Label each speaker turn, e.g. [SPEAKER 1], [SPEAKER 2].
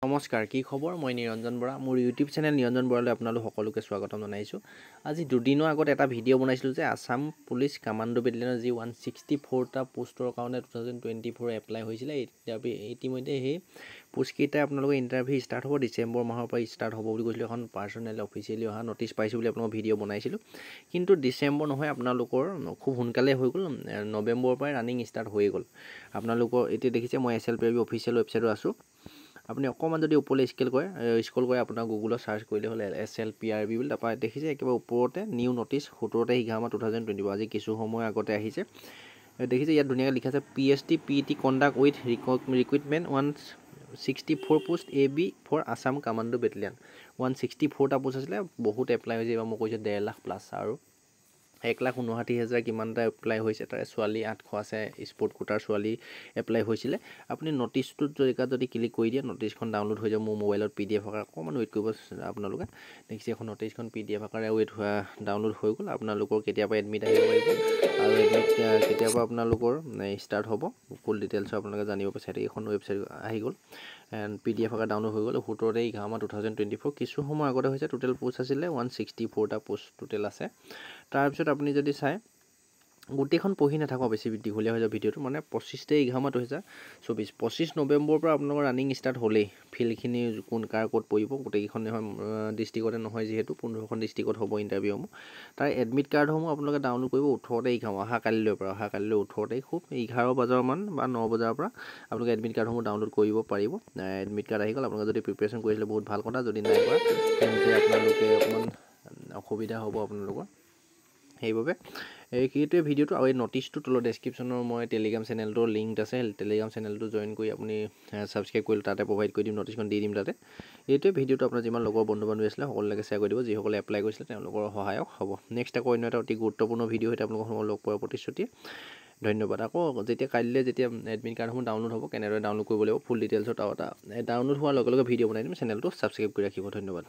[SPEAKER 1] নমস্কাৰ, কি খবৰ? মই নিৰঞ্জন বৰা। মোৰ ইউটিউব চেনেল নিৰঞ্জন বৰালৈ আপোনালোক সকলোকে স্বাগতম জনাইছোঁ। আজি দুদিনৰ আগত এটা ভিডিঅ' বনাইছিলোঁ যে আছাম পুলিচ কামাণ্ডো বেটেলিয়নৰ যি 164টা পোষ্টৰ কাৰণে 2024 এপ্লাই হৈছিলে। ইতিমধ্যে সেই পোষ্টকেইটা আপোনালোকৰ ইণ্টাৰভিউ ষ্টাৰ্ট হ'ব, ডিচেম্বৰ মাহৰ পৰা ষ্টাৰ্ট হ'ব বুলি কৈছিলোঁ। এখন পাৰ্চনেল অফিচিয়েলি অহা নটিচ পাইছোঁ বুলি আপোনালোকৰ ভিডিঅ' বনাইছিলোঁ। কিন্তু ডিচেম্বৰ নহয়, আপোনালোকৰ খুব সোনকালে হৈ গ'ল, নৱেম্বৰৰ পৰাই ৰানিং ষ্টাৰ্ট হৈ গ'ল। আপোনালোকৰ এতিয়া দেখিছে মই SLPRB অফিচিয়েল ৱেবছাইটত আছোঁ। আপুনি অকণমান যদি ওপৰলৈ স্ক্ৰল কৰে আপোনাৰ গুগলত চাৰ্চ কৰিলে হ'ল SLPRB বুলি, তাৰপৰা দেখিছে একেবাৰে ওপৰতে নিউ নটিচ 17 তাৰিখ 11/2024 আজি কিছু সময় আগতে আহিছে। দেখিছে ইয়াত ধুনীয়াকৈ লিখা আছে PST PET conduct with recruitment 164 post AB for Assam commando battalion. 164টা পোষ্ট আছিলে, বহুত এপ্লাই হৈছে। এইবাৰ মই কৈছোঁ 1.5 লাখ প্লাছ আৰু 1,59,000 কিমানটা এপ্লাই হৈছে। তাৰে ছোৱালী 800 আছে, স্পৰ্ট কোটাৰ ছোৱালী এপ্লাই হৈছিলে। আপুনি নটিচটোত যদি ক্লিক কৰি দিয়ে নটিচখন ডাউনলোড হৈ যাব। মোৰ মোবাইলত PDF আকাৰে অকণমান ৱেইট কৰিব আপোনালোকে। দেখিছে এখন নটিচখন PDF আকাৰে ডাউনলোড হৈ গ'ল। আপোনালোকৰ কেতিয়াবা এডমিট আহিব পাৰিব আৰু এডমিট কেতিয়াবা আপোনালোকৰ ষ্টাৰ্ট হ'ব, ফুল ডিটেইলছ আপোনালোকে জানিব বিচাৰে। এইখন ৱেবছাইট আহি গ'ল, PDF আকাৰে ডাউনলোড হৈ গ'ল। 17 তাৰিখ 11/2024 কিছু সময় আগতে হৈছে। টোটেল পোষ্ট আছিলে 164টা পোষ্ট টোটেল আছে। তাৰপিছত আপুনি যদি চাই গোটেইখন পঢ়ি নাথাকক, বেছি দীঘলীয়া হৈ যাব ভিডিঅ'টো। মানে 25 তাৰিখ 11/2024 25 নৱেম্বৰৰ পৰা আপোনালোকৰ ৰানিং ষ্টাৰ্ট হ'লেই। ফিল্ডখিনি কোন কাৰ ক'ত পৰিব গোটেইকেইখন নহয়, ডিষ্ট্ৰিক্টতে নহয়, যিহেতু 15খন ডিষ্ট্ৰিক্টত হ'ব ইণ্টাৰভিউসমূহ। তাৰ এডমিট কাৰ্ডসমূহ আপোনালোকে ডাউনলোড কৰিব 18 তাৰিখ অহাকালিলৈ 18 তাৰিখ খুব 11 বজাৰমান বা 9 বজাৰ পৰা আপোনালোকে এডমিট কাৰ্ডসমূহ ডাউনলোড কৰিব পাৰিব। এডমিট কাৰ্ড আহি গ'ল। আপোনালোকে যদি প্ৰিপেৰেশ্যন কৰিছিলে বহুত ভাল কথা, যদি নাই কৰা তেন্তে আপোনালোকে অকণমান অসুবিধা হ'ব আপোনালোকৰ। সেইবাবে সেইটোৱে ভিডিঅ'টো। আৰু এই নটিচটো তলত ডেছক্ৰিপশ্যনৰ মই টেলিগ্ৰাম চেনেলটোৰ লিংক আছে, টেলিগ্ৰাম চেনেলটো জইন কৰি আপুনি ছাবস্ক্ৰাইব কৰিলে তাতে প্ৰভাইড কৰি দিম, নটিচখন দি দিম তাতে। এইটোৱে ভিডিঅ'টো আপোনাৰ যিমান লগৰ বন্ধু বান্ধৱী আছিলে সকলোকে শ্বেয়াৰ কৰি দিব, যিসকলে এপ্লাই কৰিছিলে তেওঁলোকৰ সহায়ক হ'ব। নেক্সট আকৌ অন্য এটা অতি গুৰুত্বপূৰ্ণ ভিডিঅ' সৈতে আপোনালোকক লগ পোৱাৰ প্ৰতিশ্ৰুতি। ধন্যবাদ। আকৌ কাইলৈ যেতিয়া এডমিট কাৰ্ডসমূহ ডাউনলোড হ'ব, কেনেদৰে ডাউনলোড কৰিব লাগিব ফুল ডিটেইলছত আৰু এটা ডাউনলোড হোৱাৰ লগে লগে ভিডিঅ' বনাই দিম। চেনেলটো ছাবস্ক্ৰাইব কৰি ৰাখিব। ধন্যবাদ।